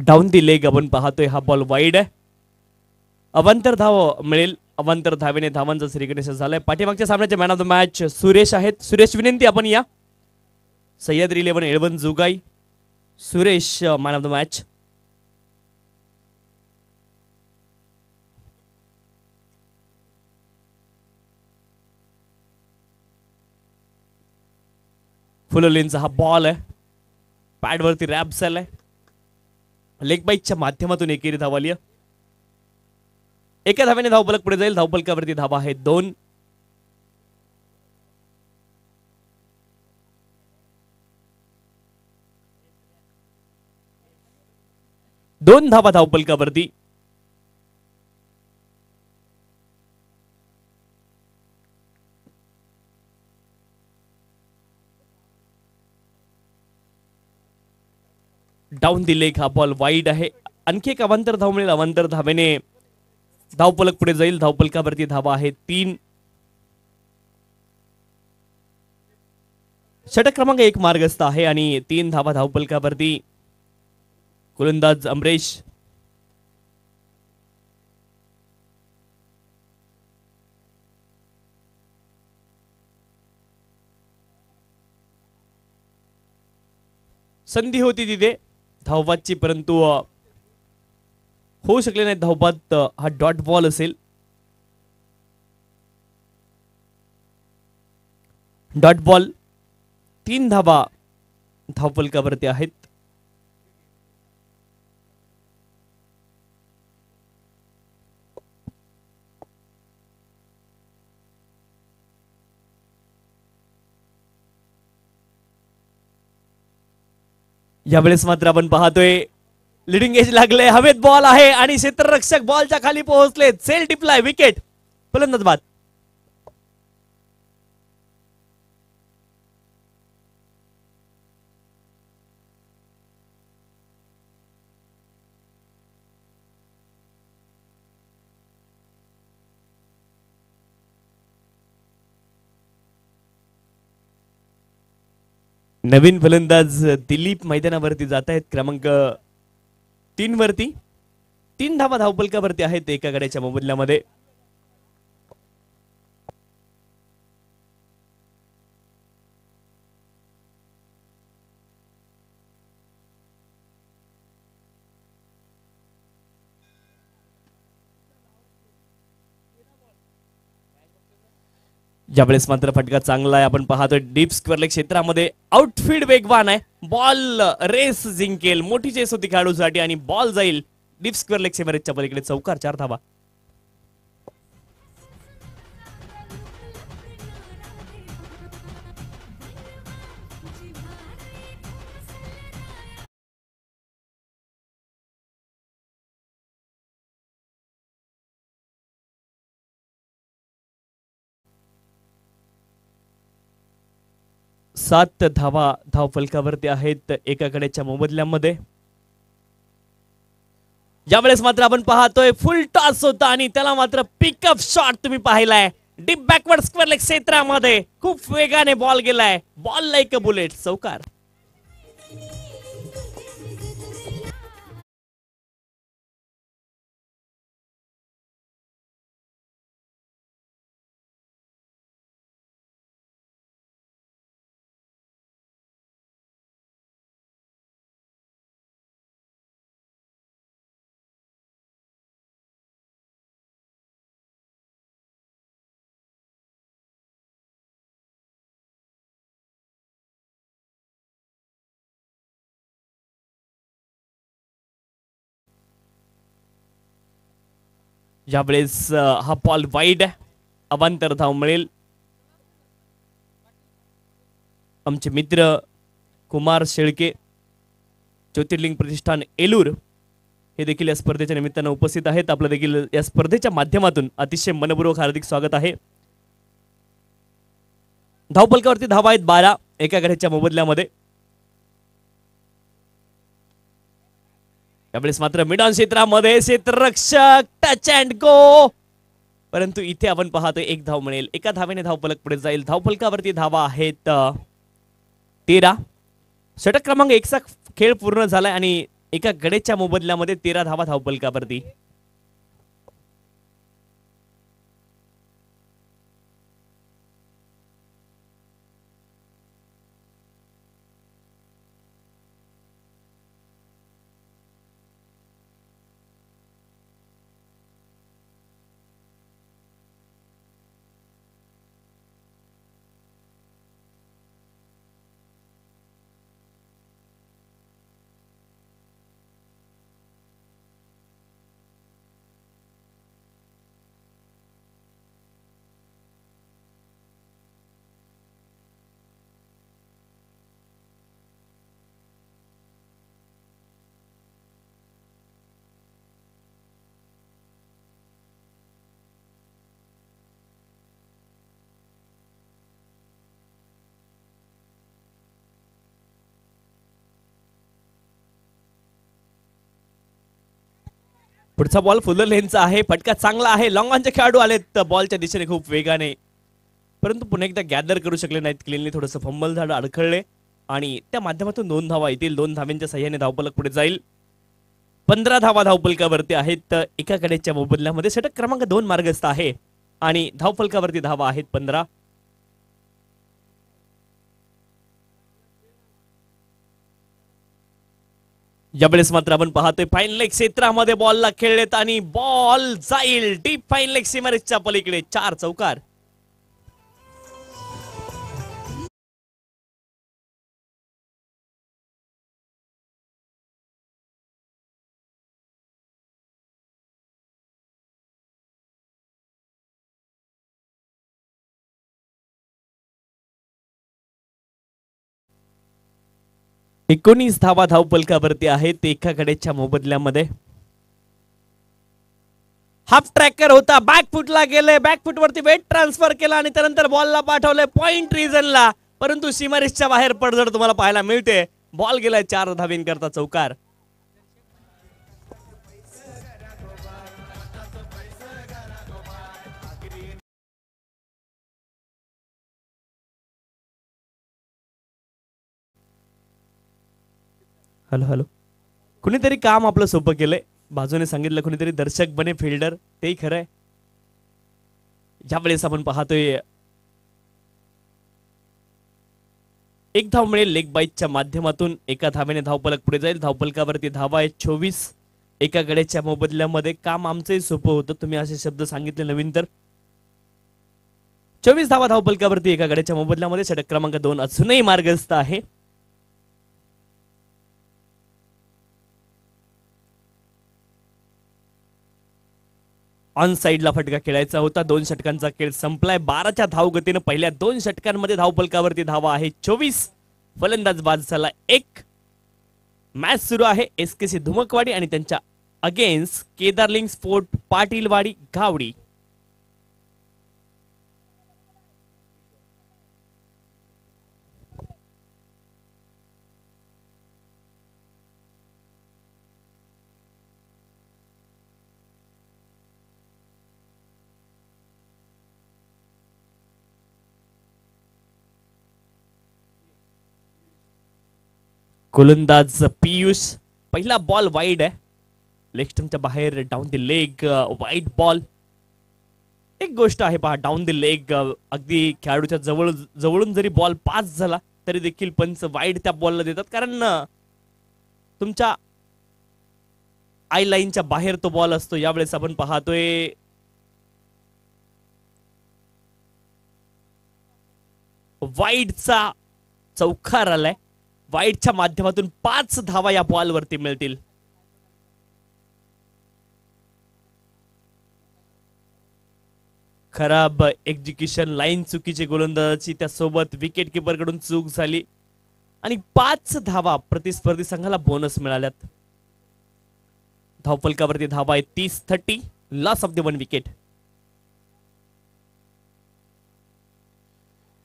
Down the leg आपण पाहतोय हा बॉल वाईड आहे. अवांतर धाव मिळेल. अवांतर धावेने धावांचा श्रीगणेश झालाय. पाठीमागच्या सामन्याचे man of the match Suresh आहेत. सुरेश विनंती आपण या. Sahyadri 11 11 Jugai Suresh man of the match. फुलोलींचा हा बॉल आहे. पॅडवरती रॅप झालाय. लेग बाईकच्या माध्यमातून एकेरी धाव आली. एका धावेने धावफलक पुढे जाईल. धावफलकावरती धावा आहेत 2. दोन धावा धावफलकावरती. डाऊन दी लेग हा बॉल वाईड आहे. आणखी एक अवांतर धाव मिळेल. अवांतर धावेने धावफलक पुढे जाईल. धावफलकावरती धावा आहे 3. षटक क्रमांक 1 मार्गस्थ आहे आणि 3 धावा धावफलकावरती. गोलंदाज अमरेश. संधी होती तिथे धावबादची, परंतु होऊ शकले नाही धावबाद. हा डॉट बॉल असेल. Dot ball. 3 धावा धावफलकावरती आहेत. यावेळेस मात्र आपण पाहतोय लिडिंग एज लागले. हवेत बॉल आहे आणि क्षेत्ररक्षक बॉलच्या खाली पोहोचले. सेल टिपलाय. विकेट. फलंदाज बाद. नवीन फलंदाज दिलीप मैदानावरती जात आहेत. क्रमांक 3 वरती. 3 धावा धावफलकावरती आहेत एका गड्याच्या मोबदल्यामध्ये. यावेळेस मात्र फटका चांगला आहे. आपण पाहतोय डीप स्क्वेअर लेग क्षेत्रामध्ये आउटफील्ड वेगवान आहे. बॉल रेस जिंकेल. मोठी चेस होती खेळाडूसाठी आणि बॉल जाईल डीप स्क्वेअर लेग सीमारेषच्या पलीकडे. चौकार. 4 धावा. सात धावा धावफलकावरती आहेत एका गड्याच्या मोबदल्यामध्ये. यावेळेस मात्र आपण पाहतोय फुल टॉस होता आणि त्याला मात्र पिकअप शॉट तुम्ही पाहिलाय. डीप बॅकवर्ड स्क्वेअर लेग क्षेत्रामध्ये खूप वेगाने बॉल गेलाय. Ball like a bullet. चौकार. यावेळेस हा बॉल वाईड आहे. अवांतर धाव मिळेल. आमचे मित्र कुमार शेळके, ज्योतिर्लिंग प्रतिष्ठान एलूर हे देखील या स्पर्धेच्या निमित्तानं उपस्थित आहेत. आपलं देखील या स्पर्धेच्या माध्यमातून अतिशय मनपूर्वक हार्दिक स्वागत आहे. धावफलकावरती धावा आहेत 12 एका गड्याच्या मोबदल्यामध्ये. यावेळेस मात्र मिडॉन क्षेत्रामध्ये क्षेत्ररक्षक टच अँड गो, परंतु इथे आपण पाहतोय 1 धाव मिळेल. एका धावेने धावफलक पुढे जाईल. धावफलकावरती धावा आहेत 13. षटक क्रमांक 1 चा खेळ पूर्ण झालाय आणि एका गडेच्या मोबदल्यामध्ये 13 धावा धावफलकावरती. पुढचा बॉल फुल लेनचा आहे, फटका चांगला आहे, लॉंग ऑनचे खेळाडू आलेत बॉलच्या दिशेने खूप वेगाने, परंतु पुन्हा एकदा गॅदर करू शकले नाहीत. क्लीनली थोडंसं फंबल झालं, अडखळले आणि त्या माध्यमातून 2 धावा येतील. 2 धावांच्या सहाय्याने धावफलक पुढे जाईल. 15 धावा धावफलकावरती आहेत. एका गड्याच्या मोबदल्यामध्ये षटक क्रमांक 2 मार्गस्थ आहे आणि धावफलकावरती धावा आहेत 15. यावेळेस मात्र आपण पाहतोय फाईन लेग क्षेत्रामध्ये बॉलला खेळलेत आणि बॉल जाईल डीप फाईन लेग सीमारेषच्या पलीकडे. 4 चौकार. एकोणीस धावा धावफलकावरती आहेत एका गड्याच्या मोबदल्यामध्ये. हाफ ट्रॅकर होता, बॅकफुटला गेले, बॅकफुट वरती वेट ट्रान्सफर केला आणि त्यानंतर बॉलला पाठवले पॉइंट रिजनला, परंतु सीमारेषच्या बाहेर पडझड तुम्हाला पाहायला मिळते. बॉल गेलाय 4 धावींकरता चौकार. हॅलो हॅलो, कुणीतरी काम आपलं सोपं केलंय. बाजूने सांगितलं कुणीतरी दर्शक बने फिल्डर, तेही खरंय. ज्यावेळेस आपण पाहतोय एक धाव मिळेल लेग बाईटच्या माध्यमातून. एका धावेने धावफलक पुढे जाईल. धावफलकावरती धावा आहे 24. एका गड्याच्या मोबदल्यामध्ये काम आमचंही सोपं होतं, तुम्ही असे शब्द सांगितले नवीन तर. 24 धावा धावफलकावरती एका गड्याच्या मोबदल्यामध्ये. षटक क्रमांक 2 अजूनही मार्गस्थ आहे. ऑन साइडला फटका खेळायचा होता. 2 षटकांचा खेळ संपलाय. 12च्या धावगतीने पहिल्या 2 षटकांमध्ये धावफलकावरती धावा आहे 24. फलंदाज बाद झाला 1. मॅच सुरू आहे एसकेसी धुमकवाडी आणि त्यांच्या अगेन्स्ट केदारलिंग स्पोर्ट पाटीलवाडी गावडी. गोलंदाज पियुष. पहिला बॉल वाईड आहे, लेग स्टंपच्या बाहेर, down the leg, wide ball. एक गोष्ट आहे पहा, डाऊन द लेग अगदी खेळाडूच्या जवळून जरी बॉल पास झाला तरी देखील पंच वाईड त्या बॉलला देतात, कारण तुमच्या आय लाईनच्या बाहेर तो बॉल असतो. यावेळेस आपण पाहतोय वाईडचा चौकार आलाय. वाईडच्या माध्यमातून 5 धावा या बॉल वरती मिळतील. खराब एक्झिक्युशन, लाईन चुकीची गोलंदाजी, त्यासोबत विकेट किपर कडून चूक झाली आणि 5 धावा प्रतिस्पर्धी संघाला बोनस मिळाल्यात. धावफलकावरती धावा आहे 30-30. Loss of the 1 wicket.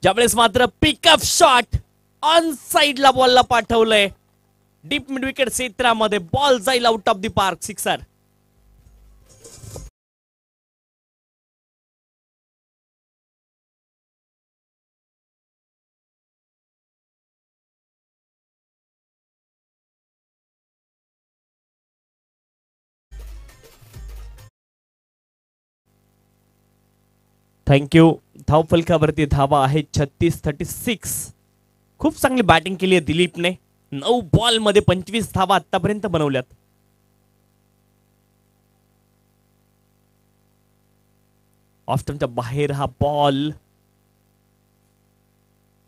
ज्यावेळेस मात्र पिकअप शॉट ऑन साइडला बॉलला पाठवलंय. डीप मिड विकेट क्षेत्रामध्ये बॉल जाईल out of the park. 6. Thank you. धावफलकावरती धावा आहेत 36-36. खूप चांगली बॅटिंग केली आहे दिलीपने. 9 बॉल मध्ये 25 धावा आतापर्यंत बनवल्यात. ऑफ्टनच्या बाहेर हा बॉल.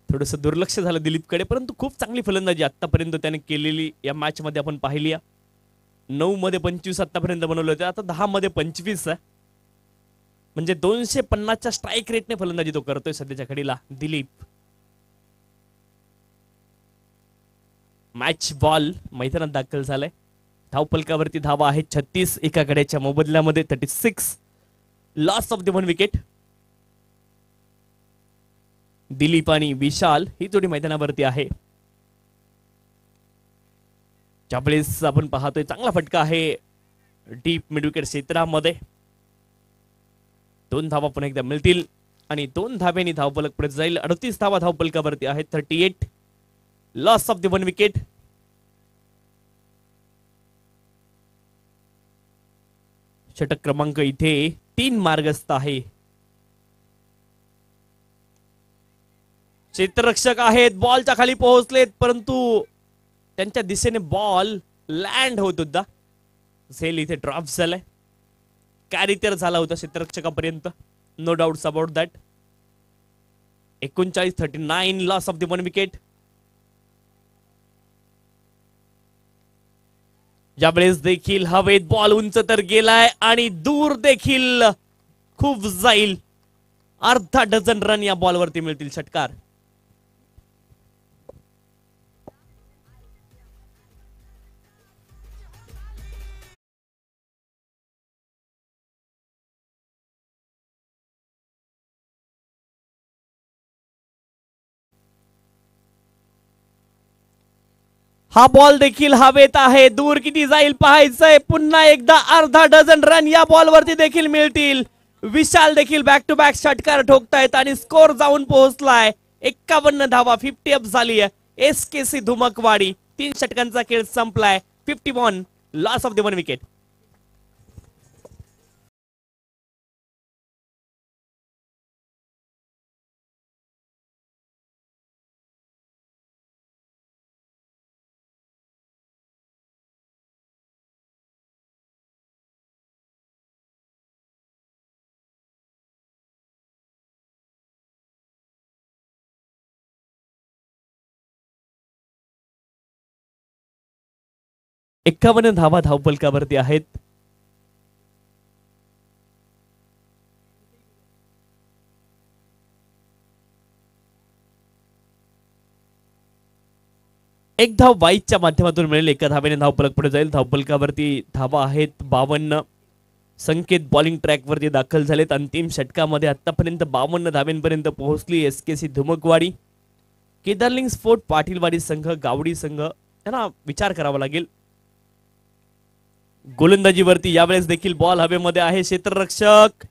थोडस दुर्लक्ष झालं दिलीपकडे, परंतु खूप चांगली फलंदाजी आतापर्यंत त्याने केलेली या मॅच मध्ये आपण पाहिली. 9 मध्ये 25 आतापर्यंत बनवले होते, आता 10 मध्ये 25 आहे. म्हणजे 250च्या स्ट्राईक रेटने फलंदाजी तो करतोय सध्याच्या घडीला दिलीप. मॅच बॉल मैदानात दाखल झालाय. धावफलकावरती धावा आहेत 36. एका गड्याच्या मोबदल्यामध्ये 36. Loss of the 1 wicket. Dilip आणि विशाल ही जोडी मैदानावरती आहे. ज्यावेळेस आपण पाहतोय चांगला फटका आहे डीप मिड विकेट क्षेत्रामध्ये. 2 धावा पुन्हा एकदा मिळतील आणि 2 धाव्यांनी धावफलक पुढे जाईल. 38 धावा धावफलकावरती आहेत. 38. Loss of the 1 wicket. षटक क्रमांक इथे 3 मार्गस्थ आहे. क्षेत्ररक्षक आहेत, बॉलच्या खाली पोहोचलेत, परंतु त्यांच्या दिशेने बॉल लँड होत होता. झेल इथे ड्रॉप झालाय. कॅरी तर झाला होता क्षेत्ररक्षकापर्यंत, no doubts about that. 39-39. Loss of the 1 wicket. ज्यावेळेस देखील हवेत बॉल उंच तर गेलाय आणि दूर देखील खूप जाईल. अर्धा डझन रन या बॉलवरती मिळतील. षटकार. हा बॉल देखील हवेत आहे, दूर किती जाईल पाहायचंय. पुन्हा एकदा अर्धा डझन रन या बॉलवरती देखील मिळतील. विशाल देखील बॅक टू बॅक षटकार ठोकतायत आणि स्कोर जाऊन पोहोचलाय 51 धावा. 50 अप झाली आहे. SKC धुमकवाडी. 3 षटकांचा खेळ संपलाय. 51. Loss of the 1 wicket. एकावन्न धावा धावफलकावरती आहेत. एक धाव वाईच्या माध्यमातून मिळेल. एका धावेने धावफलक पुढे जाईल. धावफलकावरती धावा आहेत 52. संकेत बॉलिंग ट्रॅक वरती दाखल झालेत. अंतिम षटकामध्ये आतापर्यंत 52 धाव्यांपर्यंत पोहोचली SKC धुमकवाडी. केदारलिंग स्पोर्ट पाटीलवाडी संघ, गावडी संघ यांना विचार करावा लागेल. गोलंदाजीवरती यावेळेस देखील बॉल हवेमध्ये आहे. क्षेत्ररक्षक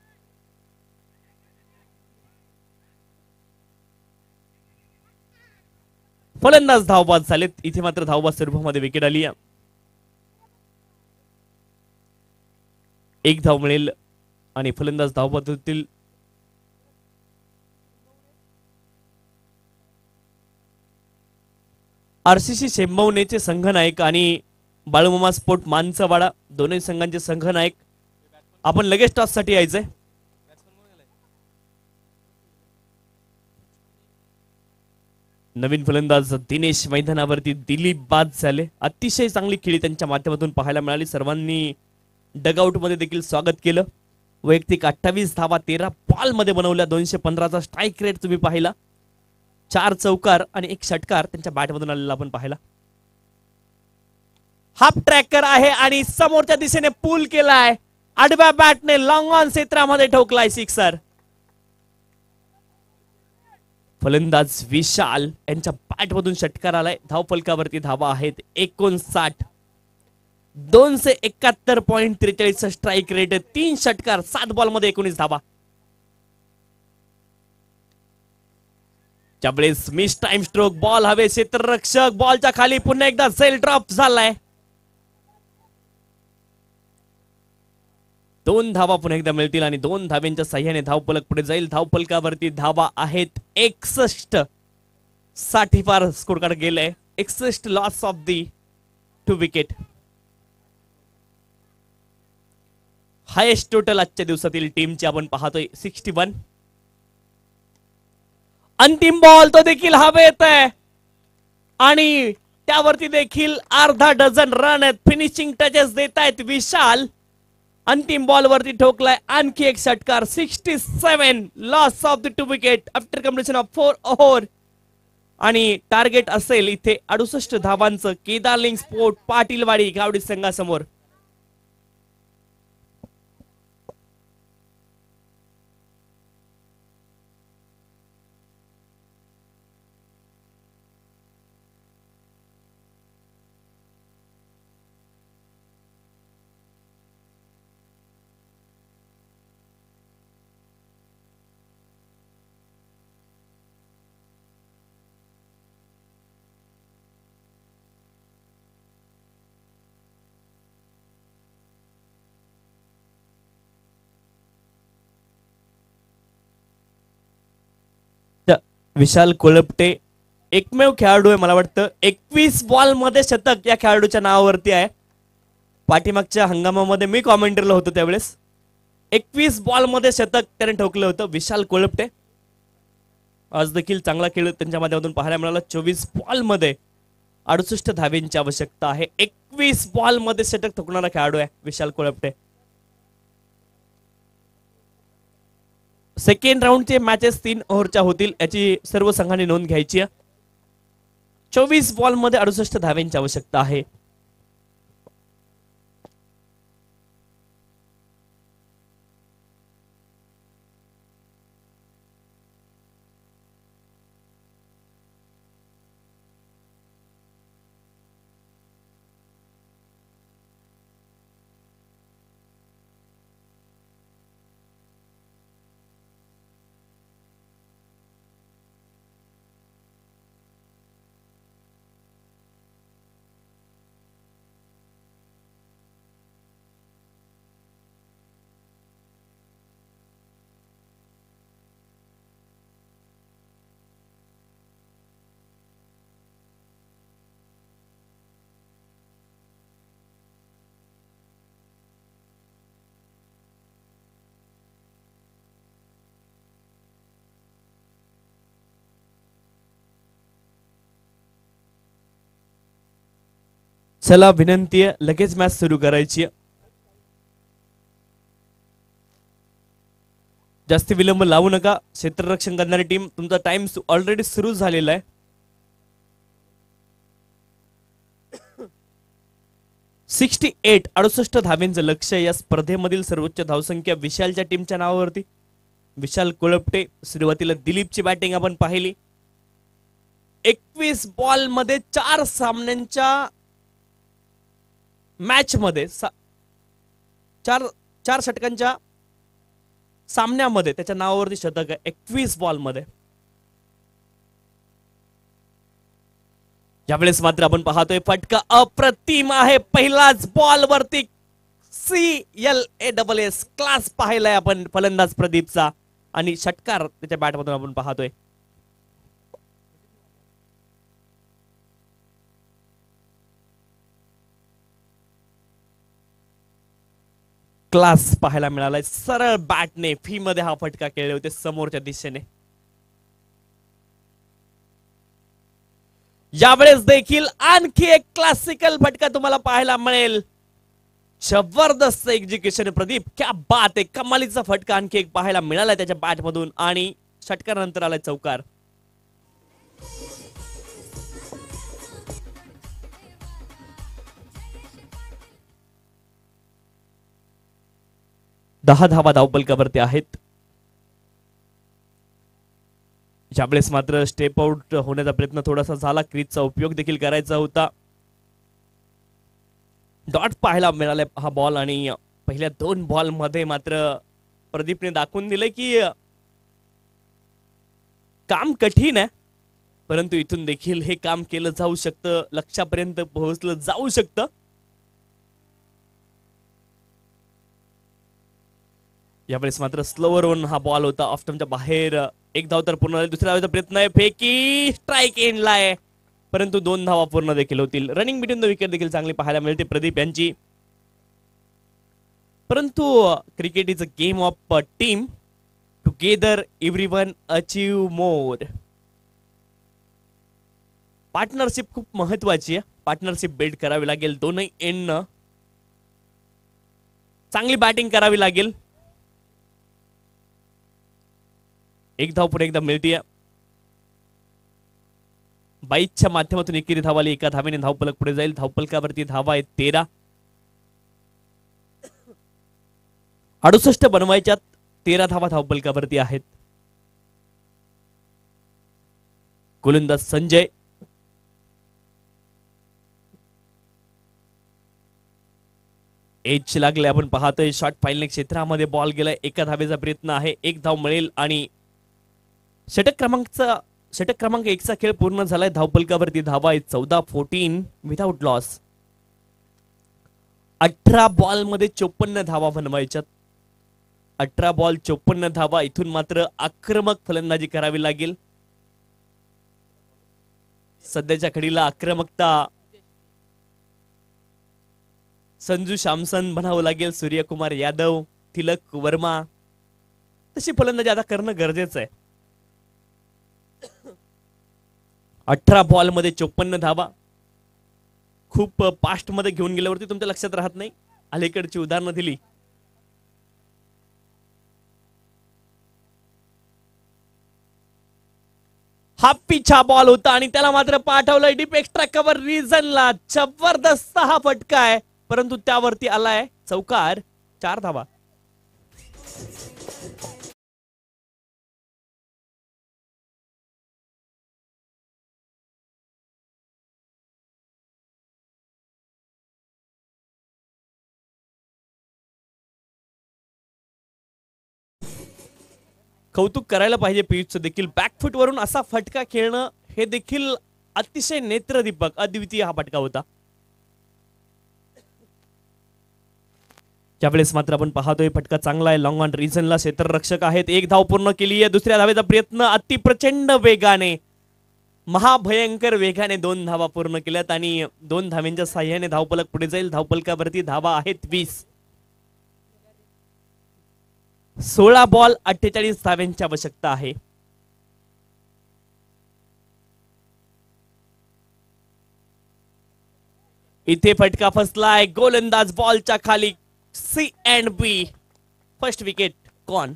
फलंदाज धावबाद झालेत. इथे मात्र धावबाद स्वरूपामध्ये विकेट आली. 1 धाव मिळेल आणि फलंदाज धावबाद होतील. RCC शेंबवणेचे संघनायक आणि बाळूमामा स्पोर्ट मानसवाडा दोन्ही संघांचे संघनायक आपण लगेच टॉस साठी यायचंय. नवीन फलंदाज दिनेश मैदानावरती. दिलीप बाद झाले. अतिशय चांगली खेळी त्यांच्या माध्यमातून पाहायला मिळाली. सर्वांनी डगआउट मध्ये देखील स्वागत केलं. वैयक्तिक 28 धावा 13 बॉल मध्ये बनवल्या. 215चा स्ट्राईक रेट तुम्ही पाहिला. 4 चौकार आणि 1 षटकार त्यांच्या बॅट मधून आलेला आपण पाहिला. हाफ ट्रॅकर आहे आणि समोरच्या दिशेने पूल केलाय. आडव्या बॅटने लॉंग ऑन क्षेत्रामध्ये ठोकलाय सिक्सर. फलंदाज विशाल यांच्या बॅट मधून षटकार आलाय. धावफलकावरती धावा आहेत 59. 271.43 स्ट्राईक रेट. 3 षटकार 7 बॉल मध्ये 19 धावा. ज्यावेळेस मिस टाइम स्ट्रोक. बॉल हवे. क्षेत्ररक्षक बॉलच्या खाली. पुन्हा एकदा सेल ड्रॉप झालाय. 2 धावा पुन्हा एकदा मिळतील आणि 2 धाव्यांच्या साह्याने धावफलक पुढे जाईल. धावफलकावरती धावा आहेत 61. 60 पार स्कोर कार्ड गेले. 61 loss of the 2 wicket. Highest total आजच्या दिवसातील टीमची आपण पाहतोय 61. अंतिम बॉल तो देखील हवेत आहे आणि त्यावरती देखील अर्धा डझन रन आहेत. फिनिशिंग टचेस देत आहेत विशाल. अंतिम बॉल वरती ठोकलाय आणखी एक षटकार. 67 loss of the 2 wicket after completion of 4 over. आणि टार्गेट असेल इथे 68 धावांचं केदारलिंग स्पोर्ट पाटीलवाडी गावडी संघासमोर. विशाल कोळपटे एकमेव खेळाडू आहे मला वाटतं 21 बॉल मध्ये शतक या खेळाडूच्या नावावरती आहे. पाठीमागच्या हंगामामध्ये मी कॉमेंटरला होतो त्यावेळेस 21 बॉल मध्ये शतक त्याने ठोकलं होतं विशाल कोळपटे. आज देखील चांगला खेळ त्यांच्या माध्यमातून पाहायला मिळाला. 24 बॉल मध्ये 68 धावेंची आवश्यकता आहे. 21 बॉल मध्ये शतक ठोकणारा खेळाडू आहे विशाल कोळपटे. सेकंड राऊंडचे मॅचेस 3 ओव्हरच्या होतील याची सर्व संघांनी नोंद घ्यायची आहे. 24 बॉल मध्ये 68 धावेंची आवश्यकता आहे. चला विनंती आहे लगेच मॅच सुरू करायची आहे. जास्त विलंब लावू नका. क्षेत्ररक्षण करणारी टीम तुमचा टाइम ऑलरेडी सुरू झालेला आहे. सिक्स्टी 68 धावेंचं लक्ष्य या स्पर्धेमधील सर्वोच्च धावसंख्या विशालच्या टीमच्या नावावरती. विशाल कोळपटे सुरुवातीला दिलीपची बॅटिंग आपण पाहिली. 21 बॉल मध्ये 4 सामन्यांच्या मॅच मध्ये 4 षटकांच्या सामन्यामध्ये त्याच्या नावावरती शतक आहे 21 बॉल मध्ये. यावेळेस मात्र आपण पाहतोय फटका अप्रतिम आहे. पहिलाच बॉल वरती CLASS क्लास पाहिलाय आपण फलंदाज प्रदीपचा आणि षटकार त्याच्या बॅट मधून आपण पाहतोय. क्लास पाहायला मिळालाय. सरळ बॅटने फी मध्ये हा फटका केले होते समोरच्या दिशेने. यावेळेस देखील आणखी एक क्लासिकल फटका तुम्हाला पाहायला मिळेल. जबरदस्त एक्झिक्युशन प्रदीप, क्या बात आहे. कमालीचा फटका आणखी एक पाहायला मिळाला त्याच्या बॅट मधून आणि षटकारानंतर आलाय चौकार. दहा धावा धावफलकावरती आहेत. यावेळेस मात्र स्टेप आउट होण्याचा प्रयत्न थोडासा झाला. क्रीजचा उपयोग देखील करायचा होता. डॉट पाहायला मिळाला हा बॉल आणि पहिल्या 2 बॉल मध्ये मात्र प्रदीपने दाखवून दिले की काम कठीण आहे परंतु इथून देखील हे काम केलं जाऊ शकतं, लक्ष्यापर्यंत पोहोचलं जाऊ शकतं. यावेळेस मात्र स्लोवर वन हा बॉल होता ऑफ स्टंपच्या बाहेर. एक धाव तर पूर्ण झाली. दुसऱ्या धावेचा प्रयत्न आहे. फेकी स्ट्राईक एंडला आहे, परंतु 2 धावा पूर्ण देखील होतील. रनिंग बिटवीन द विकेट देखील चांगली पाहायला मिळते प्रदीप यांची. परंतु cricket is a game of team. Together everyone achieve more. Partnership खूप महत्वाची आहे. पार्टनरशिप बिल्ड करावी लागेल. दोनही एंडनं चांगली बॅटिंग करावी लागेल. एक धाव पुढे एकदा मिळतीये. 22च्या माध्यमातून एकेरी धाव आली. एका धावेने धावफलक पुढे जाईल. धावफलकावरती धावा आहेत 13. 68 बनवायच्यात. 13 धावा धावफलकावरती आहेत. गोलंदाज संजय. एज लागले. आपण पाहतोय शॉर्ट फाईलने क्षेत्रामध्ये बॉल गेलाय. एका धावेचा प्रयत्न आहे. एक धाव मिळेल आणि षटक क्रमांक 1चा खेळ पूर्ण झालाय. धावफलकावरती धावा आहेत 14-14 विदाउट लॉस. 18 बॉल मध्ये 54 धावा बनवायच्यात. 18 बॉल 54 धावा. इथून मात्र आक्रमक फलंदाजी करावी लागेल. सध्याच्या घडीला आक्रमकता संजू सॅमसन बनावं लागेल. सूर्यकुमार यादव, तिलक वर्मा तशी फलंदाजी आता करणं गरजेचं आहे. 18 बॉल मध्ये 54 धावा. खूप पास्ट मध्ये घेऊन गेल्यावरती तुमच्या लक्षात राहत नाही. अलीकडची उदाहरणं दिली. हा पिछा बॉल होता आणि त्याला मात्र पाठवलंय डीप एक्स्ट्रा कव्हर रिजनला. जबरदस्त हा फटका आहे, परंतु त्यावरती आलाय चौकार. 4 धावा. कौतुक करायला पाहिजे पियुषचं देखील. बॅकफुट वरून असा फटका खेळणं हे देखील अतिशय नेत्रदीपक अद्वितीय हा फटका होता. त्यावेळेस मात्र आपण पाहतोय फटका चांगला आहे. लॉंग ऑन रिझनला क्षेत्ररक्षक आहेत. एक धाव पूर्ण केली आहे. दुसऱ्या धावेचा प्रयत्न अति प्रचंड वेगाने, महाभयंकर वेगाने 2 धावा पूर्ण केल्यात आणि 2 धावांच्या साह्याने धावफलक पुढे जाईल. धावफलकावरती धावा आहेत 20. 16 बॉल 48 धाव्यांची आवश्यकता आहे. इथे फटका फसलाय. गोलंदाज बॉलच्या खाली. C and B. First wicket gone.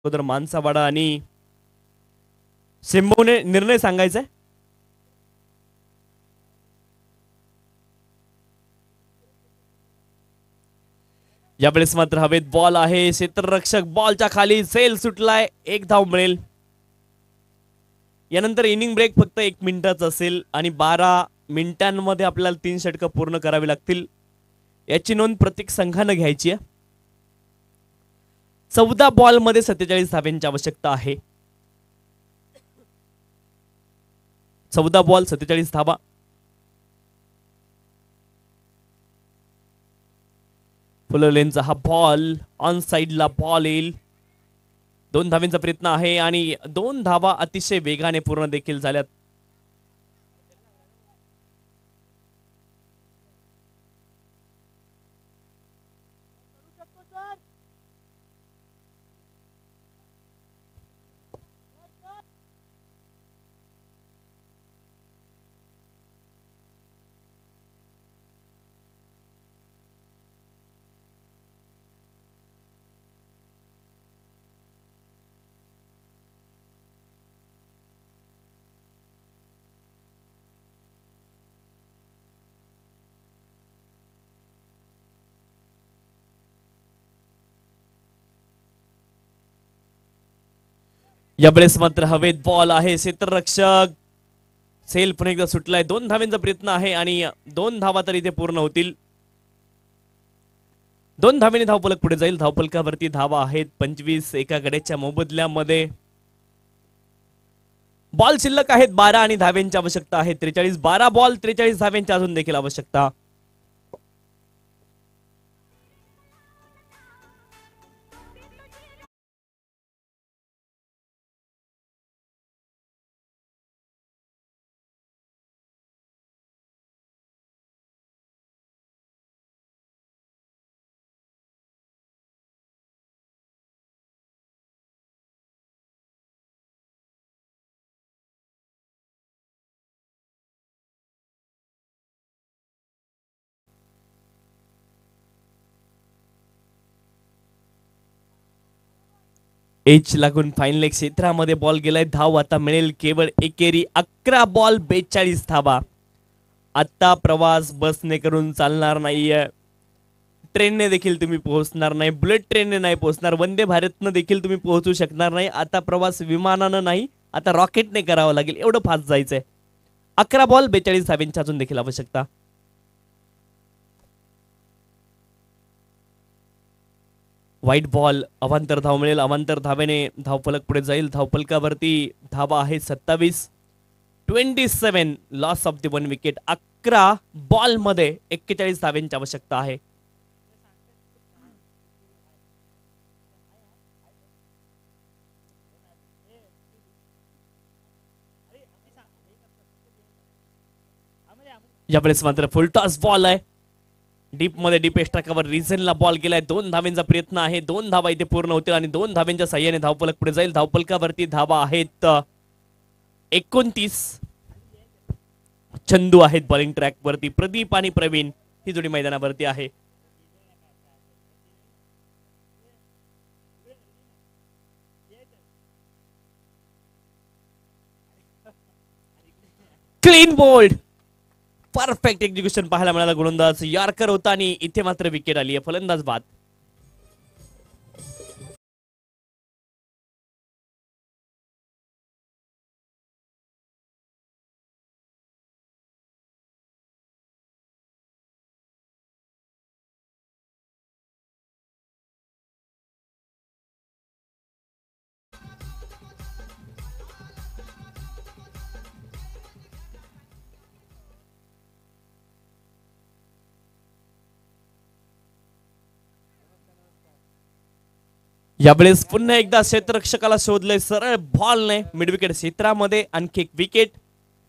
अगोदर मानसावाडा आणि सिंबूने निर्णय सांगायचा. यावेळेस मात्र हवेत बॉल आहे. क्षेत्ररक्षक बॉलच्या खाली. सेल सुटलाय. एक धाव मिळेल. यानंतर इनिंग ब्रेक फक्त 1 मिनिटाचा असेल आणि 12 मिनिटांमध्ये आपल्याला 3 षटकं पूर्ण करावी लागतील. याची नोंद प्रत्येक संघानं घ्यायची आहे. 14 बॉल मध्ये 47 धाव्यांची आवश्यकता आहे. 14 बॉल 47 धावा. फुल लेनचा हा बॉल ऑन साइडला बॉल येईल. 2 धावांचा प्रयत्न आहे आणि 2 धावा अतिशय वेगाने पूर्ण देखील झाल्यात. यावेळेस मात्र हवेत बॉल आहे, क्षेत्ररक्षक सेल पुन्हा एकदा सुटलाय. 2 धावांचा प्रयत्न आहे आणि 2 धावा तर इथे पूर्ण होतील. 2 धावेने धावफलक पुढे जाईल. धावफलकावरती धावा आहेत 25 एका गड्याच्या मोबदल्यामध्ये. बॉल शिल्लक आहेत 12 आणि धाव्यांची आवश्यकता आहे 43. 12 बॉल 43 धाव्यांची अजून देखील आवश्यकता. एच लागून फाईनल क्षेत्रामध्ये बॉल गेलाय. धाव आता मिळेल केवळ एकेरी. 11 बॉल 42 धावा. आता प्रवास बसने करून चालणार नाहीये, ट्रेनने देखील तुम्ही पोहोचणार नाही, बुलेट ट्रेनने नाही पोहोचणार, वंदे भारतनं देखील तुम्ही पोहोचू शकणार नाही. आता प्रवास विमानानं नाही, आता रॉकेटने करावा लागेल, एवढं फास्ट जायचंय. 11 बॉल 42 धाव्यांची अजून देखील आवश्यकता. व्हाईट बॉल, अवांतर धाव मिळेल. अवांतर धावेने धावफलक पुढे जाईल. धावफलकावरती धावा आहे 27. 27 loss of the 1 wicket. 11 ball मध्ये 41 धाव्यांची आवश्यकता आहे. यावेळेस मात्र फुल टॉस बॉल आहे. डीप मध्ये डीप एक्स्ट्रा कव्हर रिझनला बॉल गेलाय. 2 धावेंचा प्रयत्न आहे. 2 धावा इथे पूर्ण होतील आणि 2 धावेंच्या साह्याने धावफलक पुढे जाईल. धावफलकावरती धावा आहेत 29. चंदू आहेत बॉलिंग ट्रॅक वरती. प्रदीप आणि प्रवीण ही जोडी मैदानावरती आहे. क्लीन बोल्ड, परफेक्ट एक्झिक्युशन पाहायला मिळाला. गोलंदाज यार्कर होता आणि इथे मात्र विकेट आली आहे. फलंदाज बाद. यावेळेस पुन्हा एकदा क्षेत्ररक्षकाला शोधलंय. सरळ बॉलने मिड विकेट क्षेत्रामध्ये आणखी एक wicket.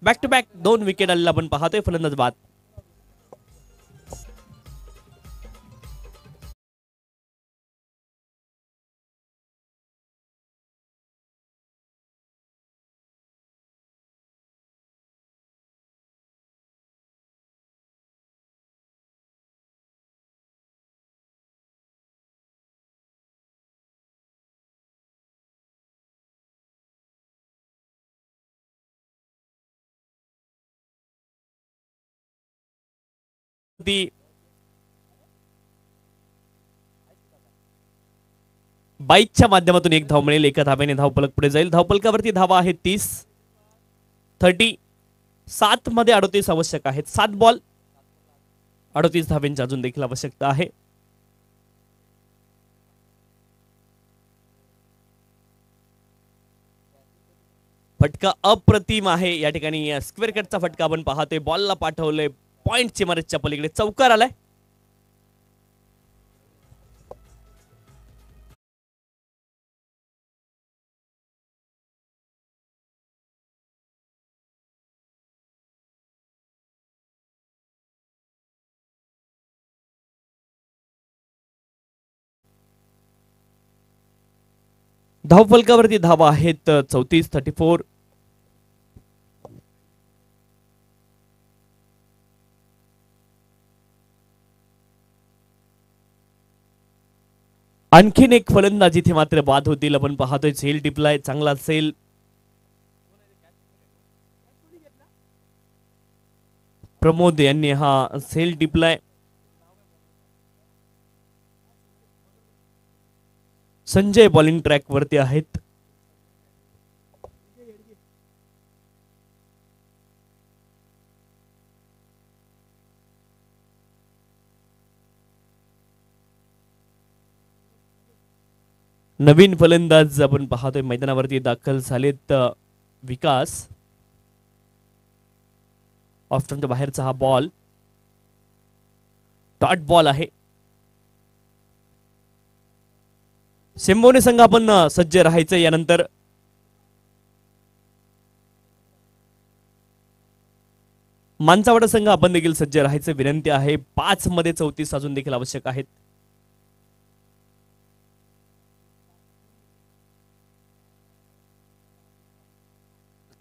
Back to back 2 wicket आलेला आपण पाहतोय. फलंदाज बाद. बाईकच्या माध्यमातून 1 धाव मिळेल. एका धाव्याने धावफलक पुढे जाईल. धावफलकावरती धावा आहेत 30. 7 मध्ये 38 आवश्यक आहेत. 7 बॉल 38 धाव्यांची अजून देखील आवश्यकता आहे. फटका अप्रतिम आहे या ठिकाणी. स्क्वेअर कटचा फटका आपण पाहतोय. बॉलला पाठवलंय पॉइंट चिमारच्या पलीकडे. चौकार आलाय. धावफलकावरती धावा आहेत 34. 34. आणखीन एक फलंदाज इथे मात्र बाद होतील आपण पाहतोय. सेल टिपलाय, चांगला सेल. प्रमोद यांनी हा सेल टिपलाय. संजय बॉलिंग ट्रॅक वरती आहेत. नवीन फलंदाज आपण पाहतोय मैदानावरती दाखल झालेत विकास. ऑफ स्टंपच्या बाहेरचा हा बॉल डॉट बॉल आहे. सेंबोनी संघ आपण सज्ज राहायचं यानंतर. मानसावाडा संघ आपण देखील सज्ज राहायचं विनंती आहे. 5 मध्ये 34 अजून देखील आवश्यक आहेत.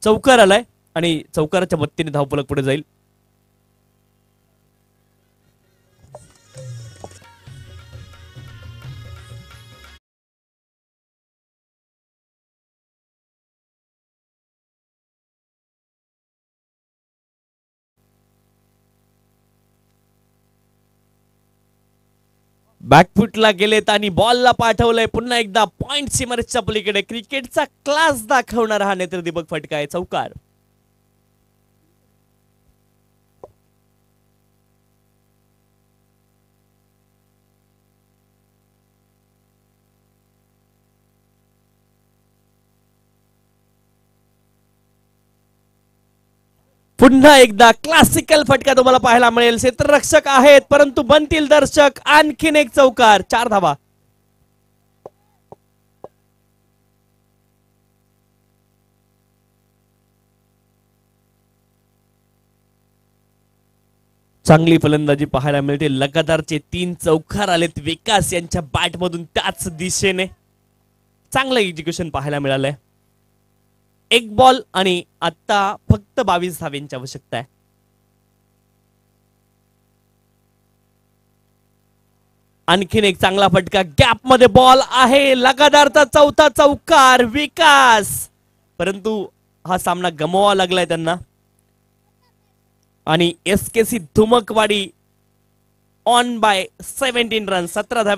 चौकार आलाय आणि चौकाराच्या मदतीने धावफलक पुढे जाईल. बॅकफुटला गेलेत आणि बॉलला पाठवलंय. पुन्हा एकदा पॉइंट सीमारेषच्या पलीकडे क्रिकेटचा क्लास दाखवणारा हा नेत्रदीपक फटका आहे. चौकार. पुन्हा एकदा क्लासिकल फटका तुम्हाला पाहायला मिळेल. क्षेत्ररक्षक आहेत परंतु बनतील दर्शक. आणखीन एक चौकार. 4 धावा. चांगली फलंदाजी पाहायला मिळते. लगातारचे 3 चौकार आलेत विकास यांच्या बॅट मधून त्याच दिशेने. चांगलं एक्झिक्युशन पाहायला मिळालंय. 1 बॉल आणि आता फक्त 22 धाव्यांची आवश्यकता आहे. आणखीन एक चांगला फटका. गॅप मध्ये बॉल आहे. लगातारचा 4था चौकार विकास. परंतु हा सामना गमवावा लागलाय त्यांना. आणि एसकेसी धुमकवाडी ऑन बाय 17 रन. 17